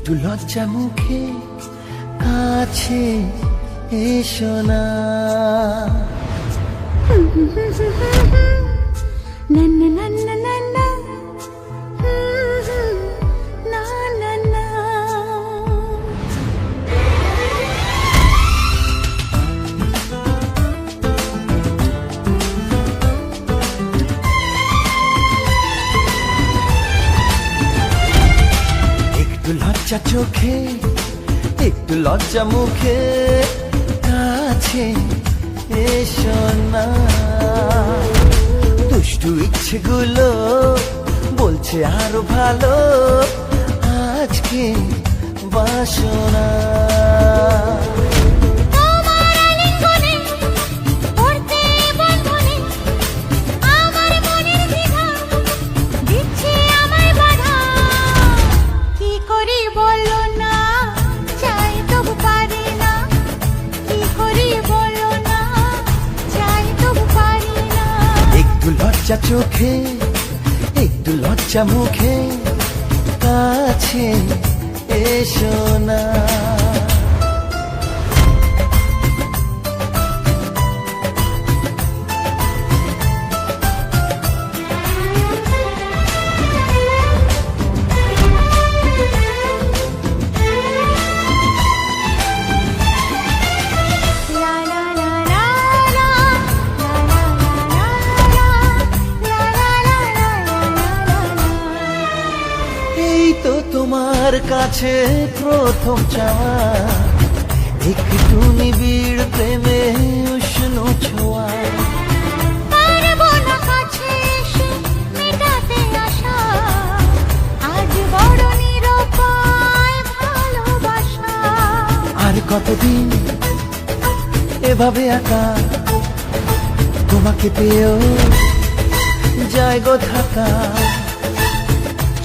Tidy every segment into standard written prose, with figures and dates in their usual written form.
একটু লজ্জা মুখে কাছে এসো না। না না না না না না, না না না। একটু লজ্জা চোখে একটু লজ্জা মুখে কাছে এসো না। দুষ্টু ইচ্ছেগুলো বলছে আরো ভালো আজকে বাসনা। তোমার আলিঙ্গনে পড়তে বন্ধনে আমার মনের দ্বিধা দিচ্ছে আমায় বাধা। কি করি বলো না, চাই তবু পারি না। কি করি বলো না, চাই তবু পারি না। একটু লজ্জা চোখে একটু লজ্জা মুখে কাছে এসো না। লা লা লা লা লা, লা লা লা লা লা, লা লা লা লা লা। এই তো তোমার কাছে প্রথম চাওয়া, একটু নিবিড় প্রেমে উষ্ণ ছোঁয়া। পারবো না কাছে এসে মেটাতে আশা, আজ বড় নিরুপায় ভালোবাসা। আর কতদিন এভাবে একা তোমাকে পেয়েও যায় গো থাকা।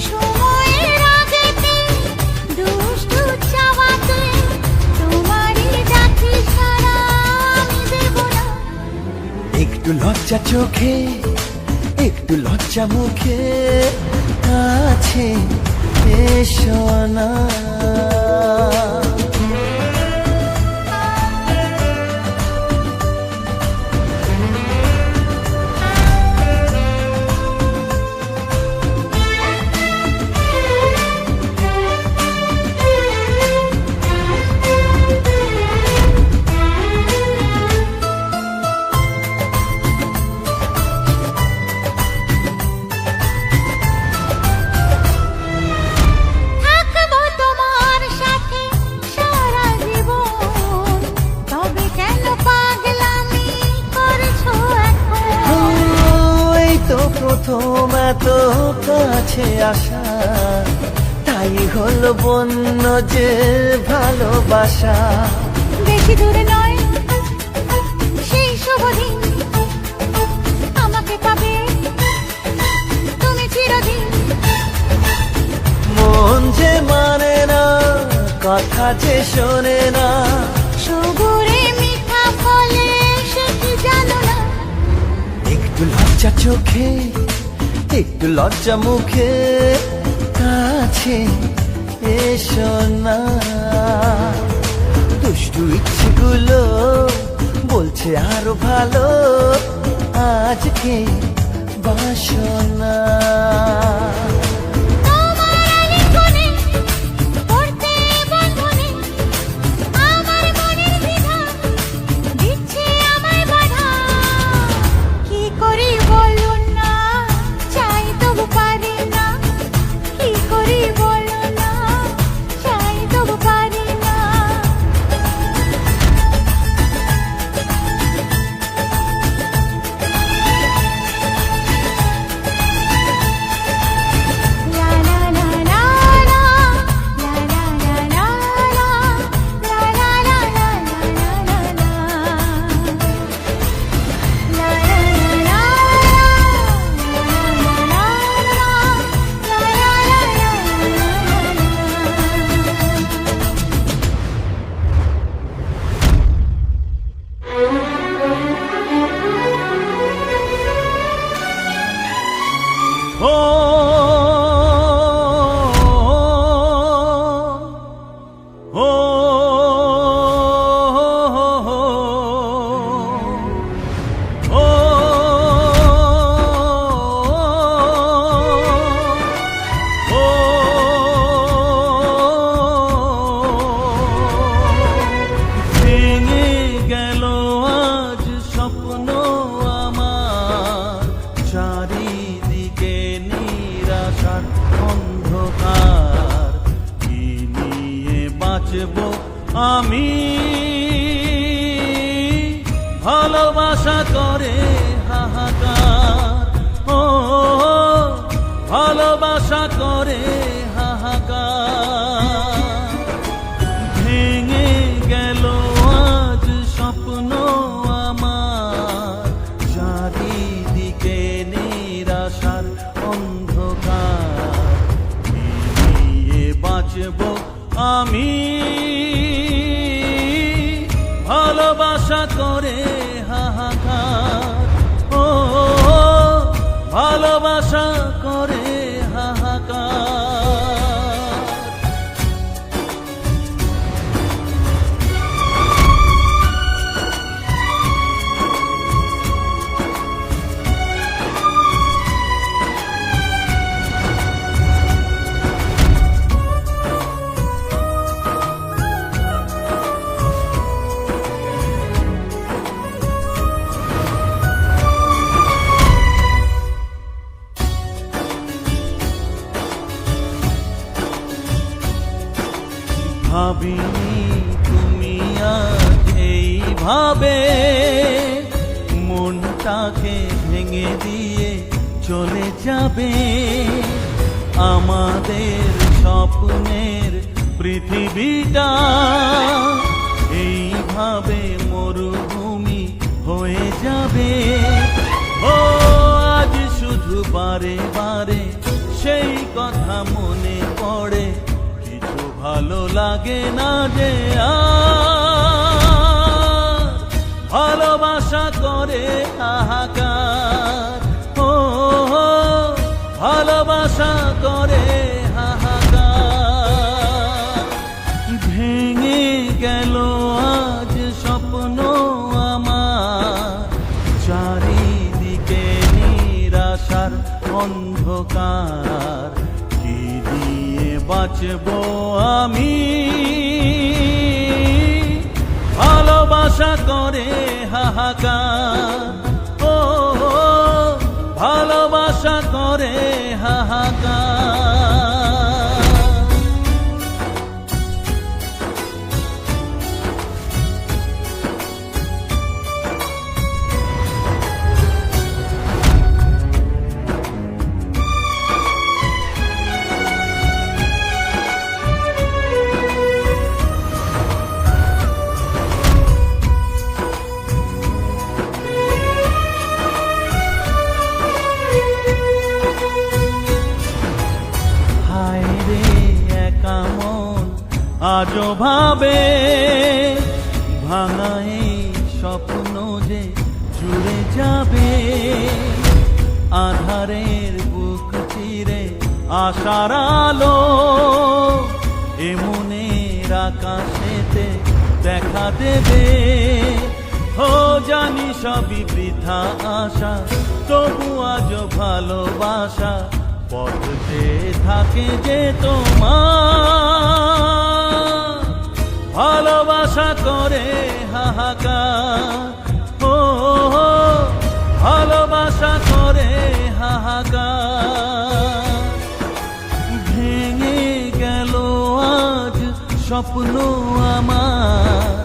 সময়ের আগেতে দুষ্টু চাওয়াতে তোমারই ডাকি সারা আমি দেব না। একটু লজ্জা চোখে একটু লজ্জা মুখে কাছে এসো না। থাকবো তোমার সাথে সারা জীবন, তবে কেন পাগলামি করছো ও, এখন? এই তো প্রথম এত কাছে আসা, তাই হলো বন্য যে ভালোবাসা। বেশি দূরে নয় সেই শুভ দিন, আমাকে পাবে তুমি চিরদিন। মন যে মানে না কথা যে শোনে না, সবুরে মিঠা ফলে সে কি জানো না। একটু লজ্জা চোখে একটু লজ্জা মুখে কাছে এসো না। দুষ্টু ইচ্ছেগুলো বলছে আরো ভালো আজকে বাসনা। তোমার আলিঙ্গনে পড়তে বন্ধনে আমার মনের দ্বিধা দিচ্ছে আমায় বাধা। কি করি বলো না, চাই তবু পারি না। কি করি বলো না, চাই তবু পারি না। বাঁচবো আমি। ভালোবাসা করে হাহাকার, ও ভালোবাসা করে হাহাকার। ভেঙে গেল আজ স্বপ্ন আমার, চারিদিকে নিরাশার অন্ধকার। কি নিয়ে বাঁচবো আমি? ভালোবাসা করে হাহাকার, ও ভালোবাসা করে হাহাকার। ভাবিনি তুমি আজ এইভাবে মনটাকে ভেঙে দিয়ে চলে যাবে। আমাদের স্বপ্নের পৃথিবীটা এইভাবে মরুভূমি হয়ে যাবে। ও আজ শুধু বারে বারে সেই কথা মনে পড়ে, ভালো লাগে না যে আর। ভালোবাসা করে হাহাকার, ও ভালোবাসা করে হাহাকার। ভেঙে গেল আজ স্বপ্ন আমার, চারিদিকে নিরাশার অন্ধকার। কি দিয়ে বাঁচবো আমি? ভালোবাসা করে হাহাকার, ও ভালোবাসা করে হাহাকার। আজও ভাবে ভাঙা এই স্বপ্ন যে জুড়ে যাবে। আধারের বুক চিরে আশার আলো এমনের আকাশেতে দেখা দেবে। ও জানি সবই বৃথা আশা, তবু আজও ভালোবাসা পথ যে থাকে যে তোমার। ভালোবাসা করে হাহাকার, ও ভালোবাসা করে হাহাকার। ভেঙে গেল আজ স্বপ্ন আমার,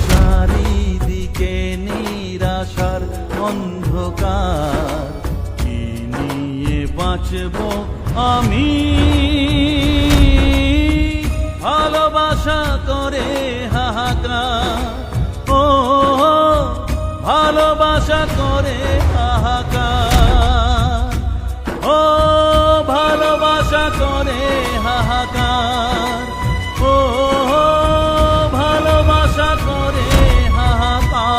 চারিদিকে নিরাশার অন্ধকার। কি নিয়ে বাঁচবো আমি? ভালোবাসা করে হাহাকার, ও ভালোবাসা করে হাহাকার। ও ভালোবাসা করে হাহাকার, ও ভালোবাসা করে হাহাকার।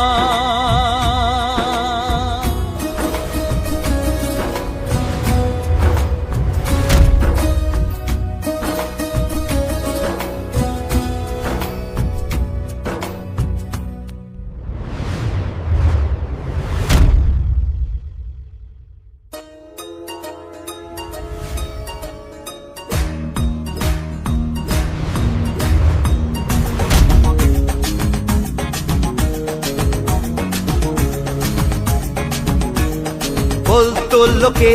বলতো লোকে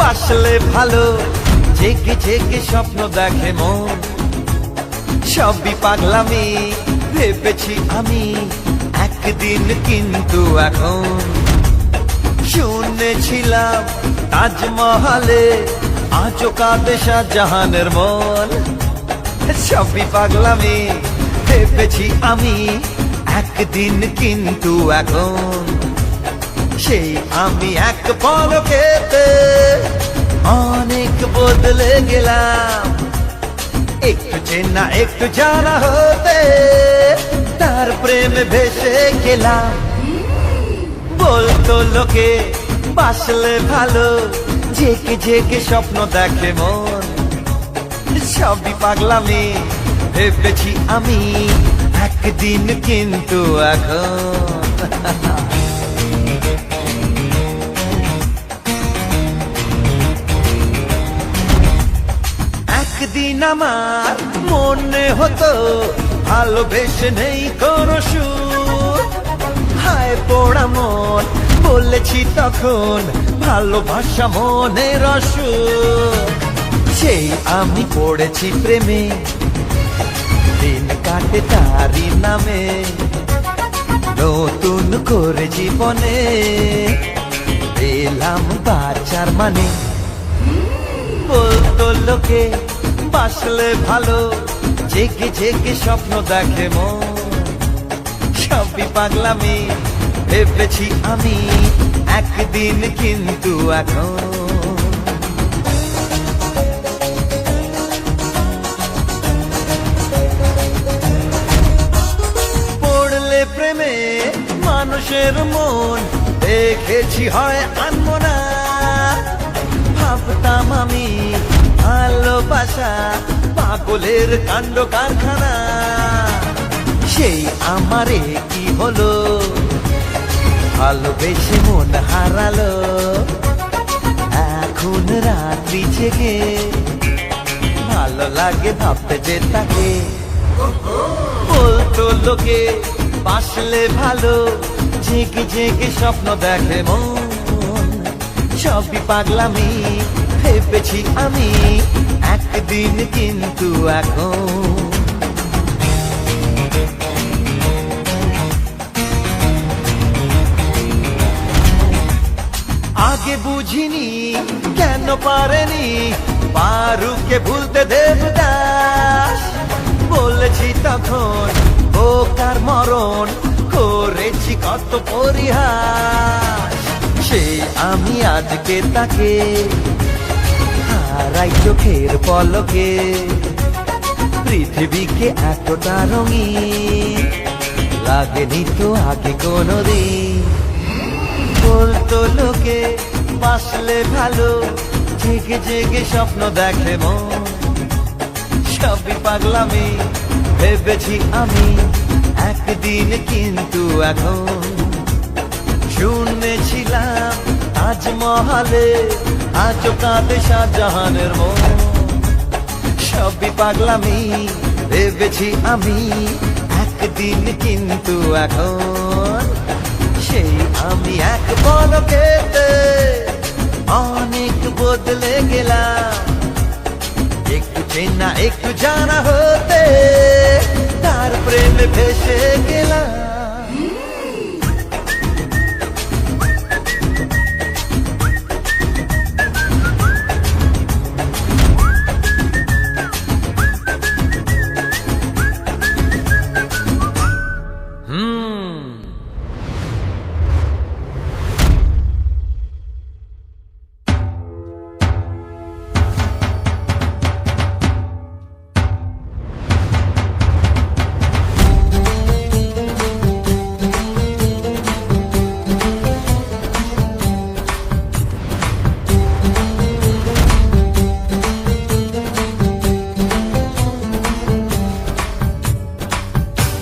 বাসলে ভালো, জেগে জেগে স্বপ্ন দেখে মন। সবই পাগলামি ভেবেছি আমি একদিন, কিন্তু এখন শুনেছিলাম তাজমহলে আজও কাঁদে শাহজাহানের মন। সবই পাগলামি ভেবেছি আমি একদিন, কিন্তু এখন সেই আমি এক পলকেতে অনেক বদলে গেলাম। একটু চেনা একটু জানা হতে তার প্রেমে ভেসে গেলাম। বলতো লোকে বাসলে ভালো, জেগে জেগে স্বপ্ন দেখে মন। সবই পাগলামি ভেবেছি আমি একদিন, কিন্তু এখন একদিন আমার মনে হতো ভালোবেসে নেই কোনো সুর। হায় পোড়া মন বলেছি তখন, ভালোবাসা মনের অসুর। সেই আমি পড়েছি প্রেমে, দিন কাটে তারি নামে। নতুন করে জীবনে পেলাম বাঁচার মানে। বলতো লোকে বাসলে ভালো, জেগে জেগে স্বপ্ন দেখে মন। সবই পাগলামি ভেবেছি আমি একদিন, কিন্তু এখন পড়লে প্রেমে মানুষের মন দেখেছি হয় আনবো না। ভাবতাম আমি ভালোবাসা পাগলের কাণ্ড কারখানা। সেই আমারে কি হলো, ভালোবেসে মন হারালো। এখন রাত্রি জেগে ভালো লাগে ভাবতে যে তাকে। বলতো লোকে বাসলে ভালো, জেগে জেগে স্বপ্ন দেখে মন। সবই পাগলামি ভেবেছি আমি একদিন, কিন্তু এখন আগে বুঝিনি কেন পারেনি পারুকে ভুলতে দেবদাস। বলেছি তখন বোকার মরণ, করেছি কত পরিহাস। সেই আমি আজকে তাকে হারাই চোখের পলকে। পৃথিবীকে এতটা রঙিন লাগেনি তো আগে কোনোদিন। বলতো লোকে বাসলে ভালো, জেগে জেগে স্বপ্ন দেখে মন। সবই পাগলামি ভেবেছি আমি একদিন, কিন্তু এখন শুনেছিলাম তাজমহলে আজও কাঁদে শাহজাহানের মন। সবই পাগলামি ভেবেছি আমি একদিন, কিন্তু এখন সেই আমি এক পলকেতে অনেক বদলে গেলাম। একটু চেনা একটু জানা হতে তার প্রেমে ভেসে গেলাম।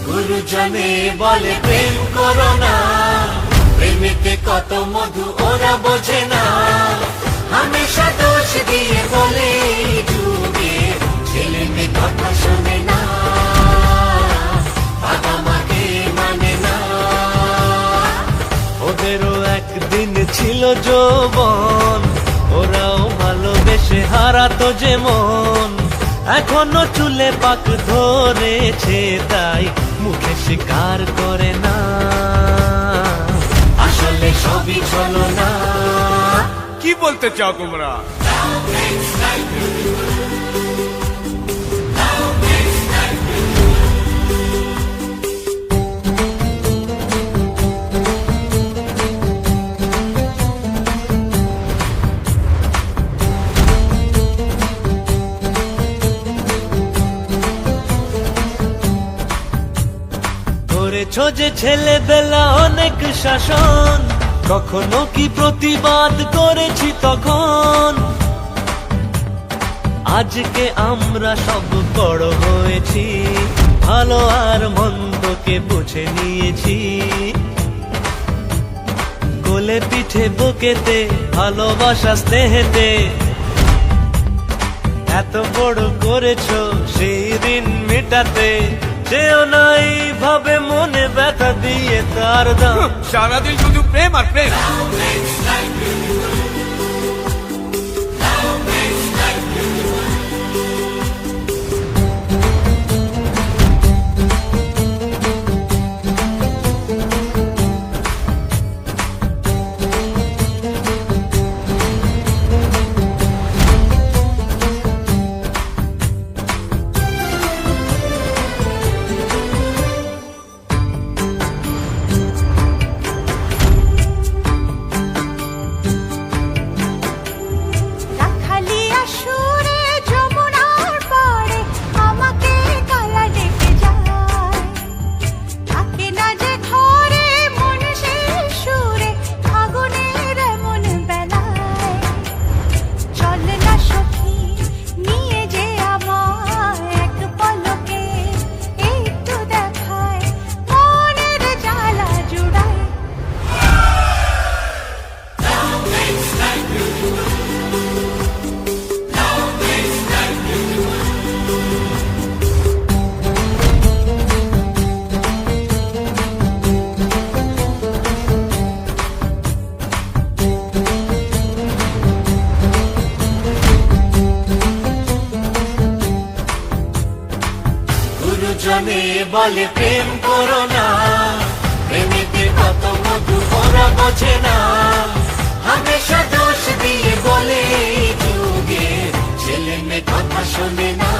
গুরুজনে বলে প্রেম করো না, প্রেমিকে কত মধু ওরা বোঝে না। হামেশা দোষ দিয়ে বলে ডুবে, ছেলে মেয়ে কথা শোনে না, বাবা মাকে মানে না। ওদেরও একদিন ছিল যৌবন, ওরাও ভালোবেসে হারাতো যেমন। এখনো চুলে পাক ধরেছে, তাই মুখে স্বীকার করে না, আসলে সবই চলো না। কি বলতে চাও তোমরা? করেছো যে ছেলেবেলা অনেক শাসন, কখনো কি প্রতিবাদ করেছি তখন? আজকে আমরা সব বড় হয়েছি, ভালো আর মন্দকে বুঝে নিয়েছি। কোলে পিঠে বুকেতে ভালোবাসা স্নেহেতে এত বড় করেছো সেই ঋণ মেটাতে, যেও নাই ভাবে মনে ব্যথা দিয়ে তার দাম। সারাদিন শুধু প্রেম আর প্রেম। রাখালিয়া সুরে যমুনার পাড়ে আমাকে কালা ডেকে যায়, থাকে না যে ঘরে মন সেই সুরে ফাগুনের এমন বেলায়। চল না সখী নিয়ে যে আমায় এক পলকে একটু দেখায়, মনের জ্বালা জুড়ায়। গুরুজনে বলে প্রেম করো না, প্রেমেতে কত মধু ওরা বোঝে না। হামেশা দোষ দিয়ে বলে এই যুগে ছেলে মেয়ে কথা শোনে না,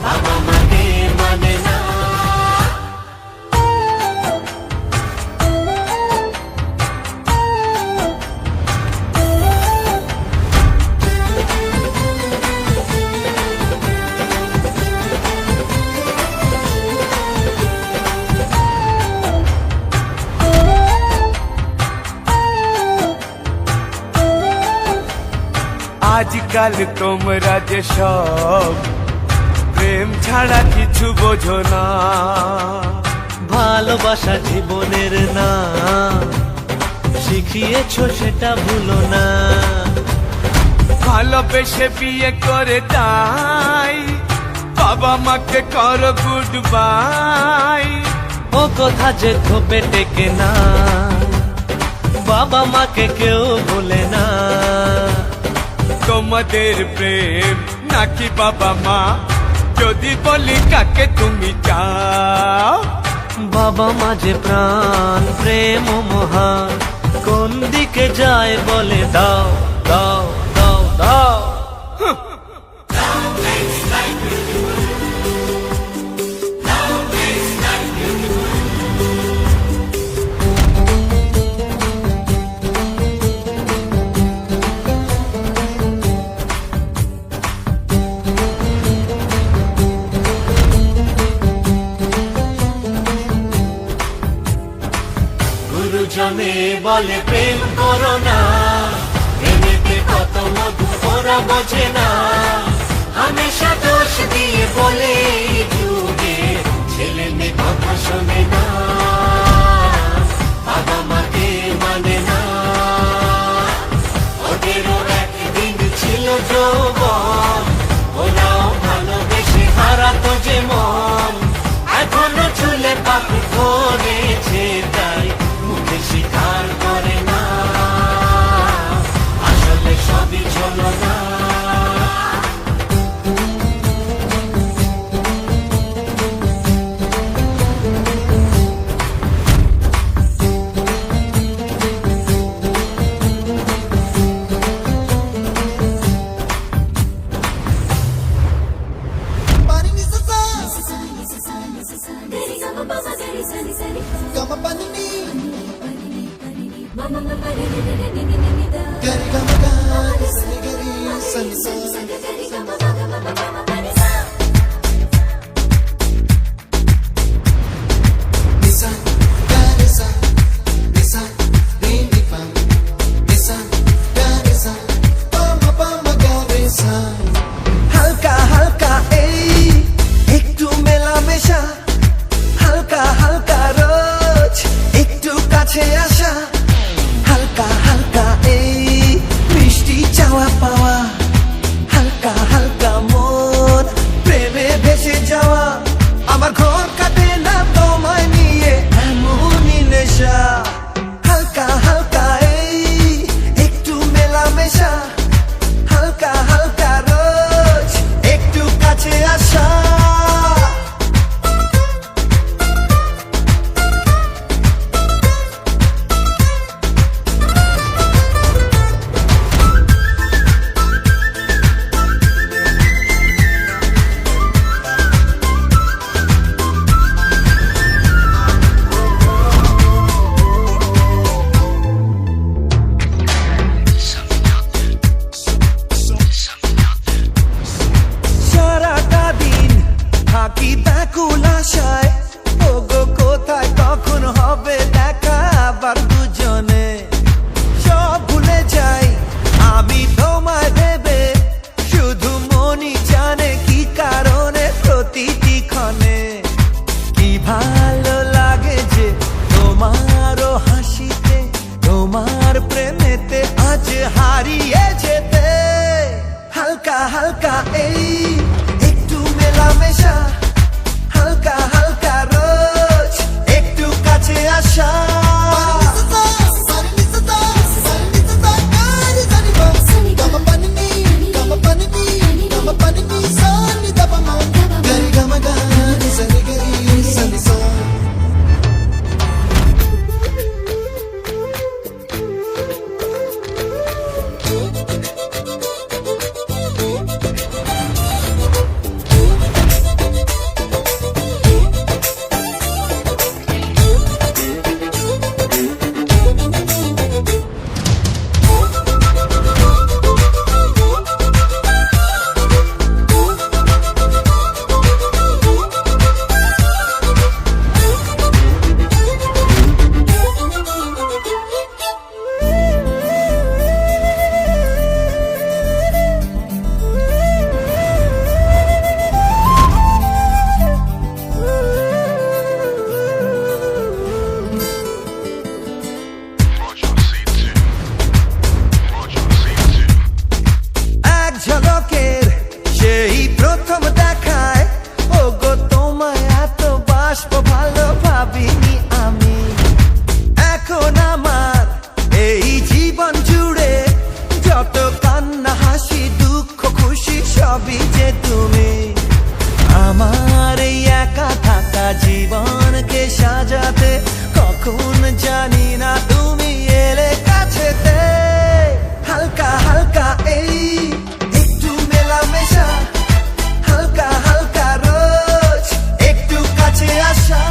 বাবা মাকে মানে না। আজকাল তোমরা যে সব প্রেম ছাড়া কিছু বোঝো না। ভালোবাসা জীবনের না, শিখিয়েছো সেটা ভুলো না। ভালোবেসে বিয়ে করে তাই বাবা মাকে করো গুড বাই। ও কথা যে থোপে টেকে না, বাবা মাকে কেউ ভুলে না। তোমাদের প্রেম নাকি বাবা মা, যদি বলি কাকে তুমি চাও? বাবা মা যে প্রাণ, প্রেম ও মহান, কোন দিকে যায় বলে দাও দাও দাও দাও। গুরুজনে বলে প্রেম করো না, প্রেমেতে কত মধু ওরা বোঝে না। হামেশা দোষ দিয়ে বলে এই যুগে ছেলে মেয়ে কথা শোনে না, বাবা মাকে মানে না। ওদেরও একদিন ছিল যৌবন, ওরাও ভালোবেসে হারাতো যে মন। এখনো চুলে পাক ধরেছে, তাই মুখে স্বীকার করে না, আসলে সবই চলো না। হালকা হালকা এই একটু মেলামেশা, হালকা হালকা রোজ একটু কাছে আসা, হালকা হালকা এই মিষ্টি চাওয়া পাওয়া, হালকা হালকা মন প্রেমে ভেসে যাওয়া। আমার ঘর কাটে না তোমায় নিয়ে এমনই নেশা, হালকা হালকা এই একটু মেলামেশা, হালকা হালকা রোজ একটু কাছে আসা। সারাটা দিন থাকি ব্যাকুল আশায়, ওগো কোথায় কখন হবে দেখা আবার দুজনে। সব ভুলে যাই আমি তোমায় ভেবে, শুধু মনই জানে কি কারণে প্রতিটি ক্ষণে। কি ভালো লাগে যে তোমারও হাসিতে, তোমার প্রেমেতে আজ হারিয়ে যেতে। হালকা হালকা এই একটু মেলামেশা, হালকা হালকা রোজ একটু কাছে আসা। এক ঝলকের সেই প্রথম দেখায়, ওগো তোমায় এত বাসব ভালো ভাবিনি আমি। এখন আমার এই জীবন জুড়ে যত কান্না হাসি দুঃখ খুশি সবই যে তুমি। আমার এই একা থাকা জীবনকে সাজাতে কখন জানি না তুমি এলে কাছেতে। হালকা হালকা এই একটু মেলামেশা, হালকা হালকা রোজ একটু কাছে আসা।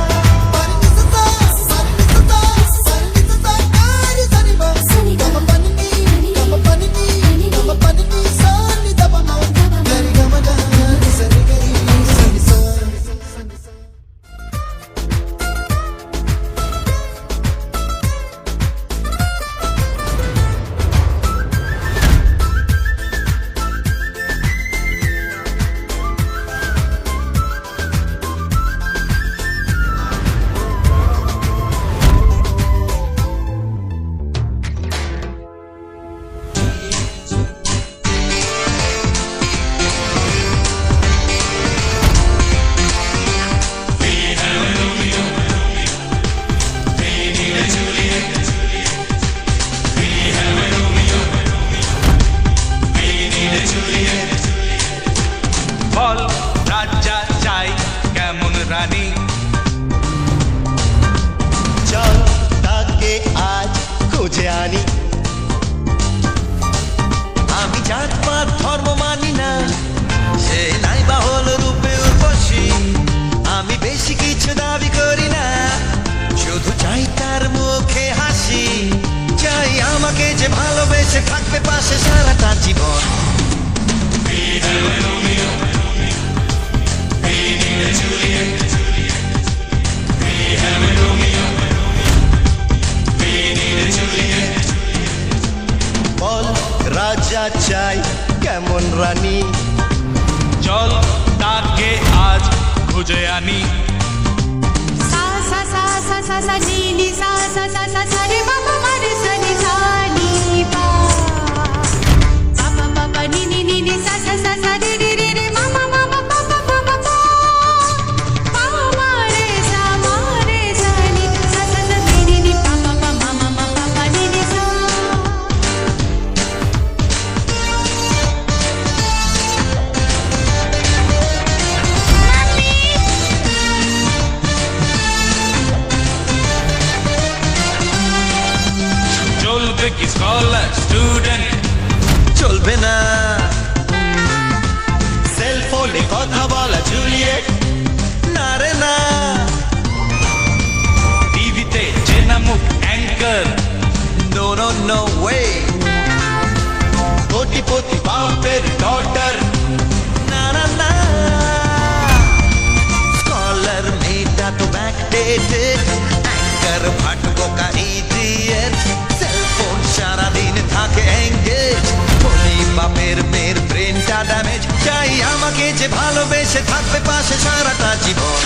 বল রাজা চাই কেমন রানী, চল তাকে আজ খুঁজে আনি। আমি জাতপাত ধর্ম মানি না, সে নাই বা হল রূপে উর্বশী। আমি বেশি কিছু দাবি করি না, শুধু চাই তার মুখে হাসি। চাই আমাকে যে ভালোবেসে থাকবে পাশে সারাটা জীবন। খুঁজে আনি सा सा सा सा सा सा नी नी सा सा सा सा सा रे मा मा मा रे सा नी सा नी पा पा पा पा पा नी नी नी नी सा सा सा सा रे रे रे रे मा मा मा मा पा पा पा पा पा पा मा रे सा नी सा सा सा नी नी नी पा पा पा मा मा मा पा पा नी नी सा চলবে কি স্কলার স্টুডেন্ট চলবে না সেল ফোনে কথা বলা জুলিয়েট না রে না টিভিতে চেনা মুখ anchor no no no way কোটিপতি বাপের ডটার না না না স্কলার মেয়েটা তো ব্যাকডেটেড অ্যাঙ্কার ফাটবোকা ইডিয়েট সেলফোন সারাদিন থাকে এঙ্গেজ বলি বাপের মেয়ের ব্রেনটা ড্যামেজ চাই আমাকে যে ভালোবেসে থাকবে পাশে সারাটা জীবন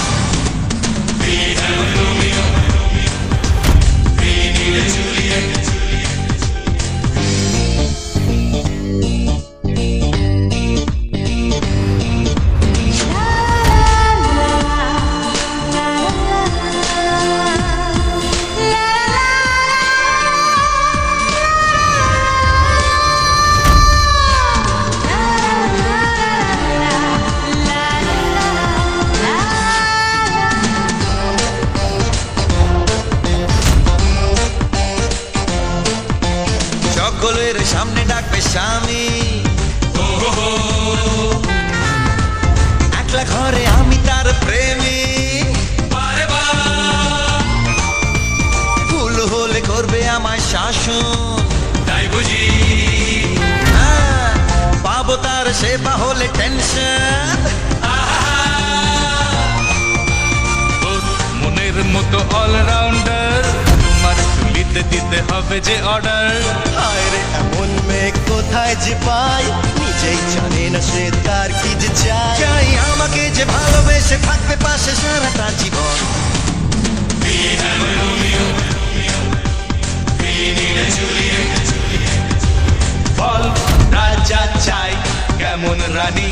সকলের সামনে ডাকবে স্বামী একলা ঘরে আমি তার প্রেমী ভুল হলে করবে আমায় শাসন তাই বুঝি হ্যাঁ, পাবো তার সেবা হলে টেনশন তোর মনের মতো অলরাউন্ডার তোমার চুলিতে দিতে হবে যে অর্ডার হায় রে এমন মেয়ে কোথায় যে পাই নিজেই জানে না সে তার কি যে চায় চাই আমাকে যে ভালোবেসে থাকবে পাশে সারাটা জীবন বল রাজা চাই কেমন রানী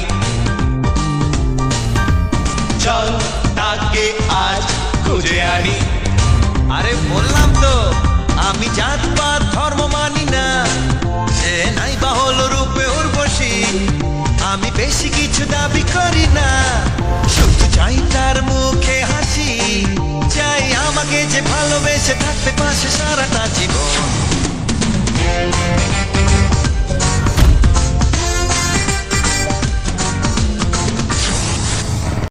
চল তাকে আজ খুঁজে আনি আরে বললাম তো আমি জাতপাত ধর্ম মানি না সে নাই বা হলো রূপে উর্বশী আমি বেশি কিছু দাবি করি না শুধু চাই তার মুখে হাসি চাই আমাকে যে ভালোবেসে থাকতে পাশে সারাটা জীবন